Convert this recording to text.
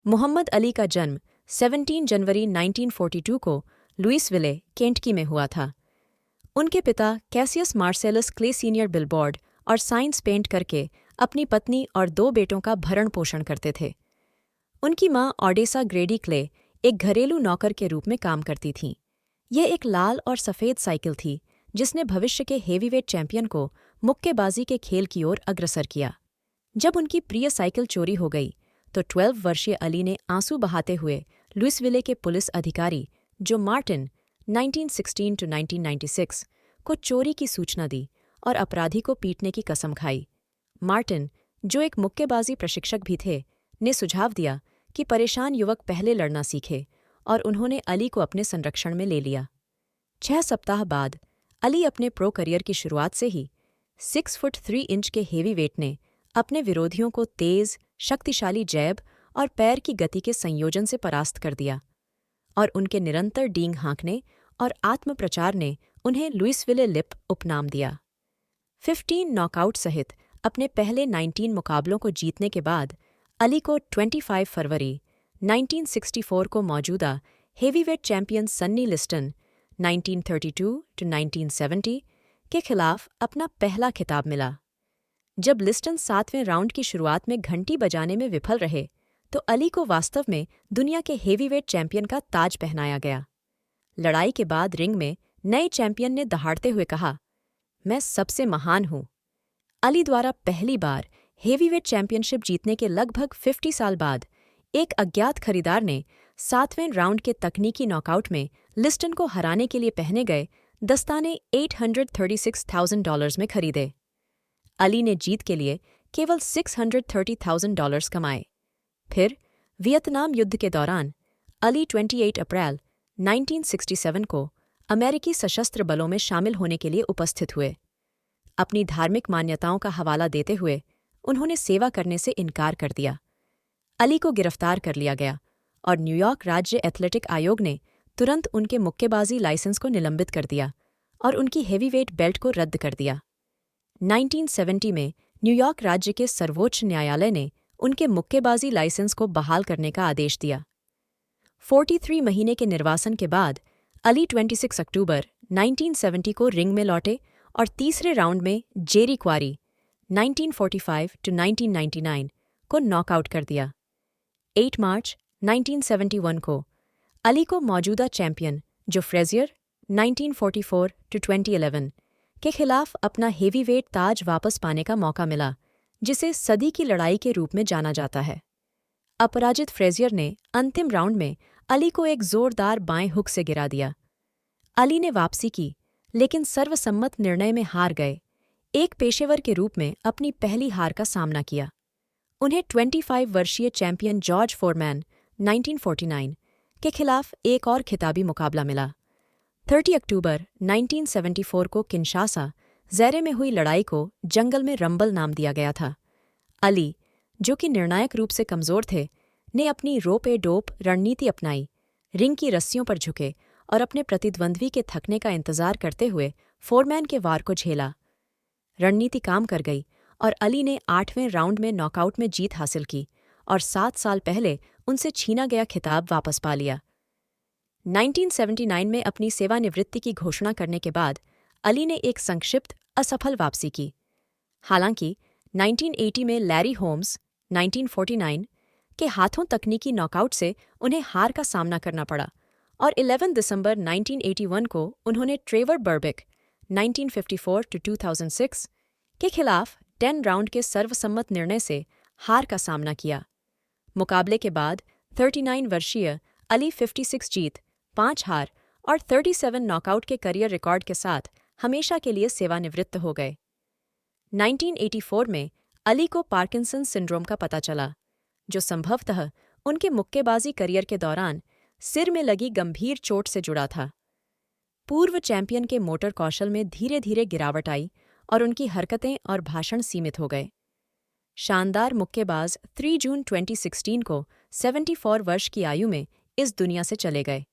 मोहम्मद अली का जन्म 17 जनवरी 1942 को लुइसविले, केंटकी में हुआ था। उनके पिता Cassius Marcellus clay senior billboard और साइंस पेंट करके अपनी पत्नी और 2 बेटों का भरण पोषण करते थे। उनकी मां ऑडेसा ग्रेडी क्ले एक घरेलू नौकर के रूप में काम करती थीं। यह एक लाल और सफ़ेद साइकिल थी जिसने भविष्य के हेवीवेट चैंपियन को मुक्केबाजी के खेल की ओर अग्रसर किया। जब उनकी प्रिय साइकिल चोरी हो गई तो 12 वर्षीय अली ने आंसू बहाते हुए लुइसविले के पुलिस अधिकारी जो मार्टिन 1916-1996 को चोरी की सूचना दी और अपराधी को पीटने की कसम खाई। मार्टिन, जो एक मुक्केबाजी प्रशिक्षक भी थे, ने सुझाव दिया कि परेशान युवक पहले लड़ना सीखे और उन्होंने अली को अपने संरक्षण में ले लिया। 6 सप्ताह बाद अली अपने प्रो करियर की शुरुआत से ही 6 फुट 3 इंच के हेवीवेट ने अपने विरोधियों को तेज, शक्तिशाली जैब और पैर की गति के संयोजन से परास्त कर दिया और उनके निरंतर डींग हाँकने और आत्मप्रचार ने उन्हें लुइसविले लिप उपनाम दिया। 15 नॉकआउट सहित अपने पहले 19 मुकाबलों को जीतने के बाद अली को 25 फरवरी 1964 को मौजूदा हेवीवेट चैंपियन सन्नी लिस्टन 1932-1970 के खिलाफ अपना पहला खिताब मिला। जब लिस्टन 7वें राउंड की शुरुआत में घंटी बजाने में विफल रहे तो अली को वास्तव में दुनिया के हेवीवेट चैंपियन का ताज पहनाया गया। लड़ाई के बाद रिंग में नए चैंपियन ने दहाड़ते हुए कहा, मैं सबसे महान हूं। अली द्वारा पहली बार हेवीवेट चैंपियनशिप जीतने के लगभग 50 साल बाद एक अज्ञात खरीदार ने 7वें राउंड के तकनीकी नॉकआउट में लिस्टन को हराने के लिए पहने गए दस्ताने $836,000 में खरीदे। अली ने जीत के लिए केवल $630,000 कमाए। फिर वियतनाम युद्ध के दौरान अली 28 अप्रैल 1967 को अमेरिकी सशस्त्र बलों में शामिल होने के लिए उपस्थित हुए। अपनी धार्मिक मान्यताओं का हवाला देते हुए उन्होंने सेवा करने से इनकार कर दिया। अली को गिरफ्तार कर लिया गया और न्यूयॉर्क राज्य एथलेटिक आयोग ने तुरंत उनके मुक्केबाजी लाइसेंस को निलंबित कर दिया और उनकी हेवीवेट बेल्ट को रद्द कर दिया। 1970 में न्यूयॉर्क राज्य के सर्वोच्च न्यायालय ने उनके मुक्केबाजी लाइसेंस को बहाल करने का आदेश दिया। 43 महीने के निर्वासन के बाद अली 26 अक्टूबर 1970 को रिंग में लौटे और तीसरे राउंड में जेरी क्वारी 1945-1999 को नॉकआउट कर दिया। 8 मार्च 1971 को अली को मौजूदा चैंपियन जो फ्रेजियर 1944-2011 के खिलाफ अपना हेवीवेट ताज वापस पाने का मौका मिला, जिसे सदी की लड़ाई के रूप में जाना जाता है। अपराजित फ्रेजियर ने अंतिम राउंड में अली को एक जोरदार बाएं हुक से गिरा दिया। अली ने वापसी की, लेकिन सर्वसम्मत निर्णय में हार गए। एक पेशेवर के रूप में अपनी पहली हार का सामना किया। उन्हें 25 वर्षीय चैंपियन जॉर्ज फोरमैन 1949 के खिलाफ एक और खिताबी मुकाबला मिला। 30 अक्टूबर 1974 को किंशासा, ज़ैरे में हुई लड़ाई को जंगल में रंबल नाम दिया गया था। अली, जो कि निर्णायक रूप से कमज़ोर थे, ने अपनी रोप-ए-डोप रणनीति अपनाई, रिंग की रस्सियों पर झुके और अपने प्रतिद्वंद्वी के थकने का इंतजार करते हुए फोरमैन के वार को झेला। रणनीति काम कर गई और अली ने 8वें राउंड में नॉकआउट में जीत हासिल की और 7 साल पहले उनसे छीना गया खिताब वापस पा लिया। 1979 में अपनी सेवानिवृत्ति की घोषणा करने के बाद अली ने एक संक्षिप्त, असफल वापसी की। हालांकि 1980 में लैरी होम्स 1949 के हाथों तकनीकी नॉकआउट से उन्हें हार का सामना करना पड़ा और 11 दिसंबर 1981 को उन्होंने ट्रेवर बर्बिक 1954-2006 के खिलाफ 10 राउंड के सर्वसम्मत निर्णय से हार का सामना किया। मुकाबले के बाद 39 वर्षीय अली 56 जीत, 5 हार और 37 नॉकआउट के करियर रिकॉर्ड के साथ हमेशा के लिए सेवानिवृत्त हो गए। 1984 में अली को पार्किंसन सिंड्रोम का पता चला, जो संभवतः उनके मुक्केबाजी करियर के दौरान सिर में लगी गंभीर चोट से जुड़ा था। पूर्व चैंपियन के मोटर कौशल में धीरे धीरे गिरावट आई और उनकी हरकतें और भाषण सीमित हो गए। शानदार मुक्केबाज 3 जून 2016 को 74 वर्ष की आयु में इस दुनिया से चले गए।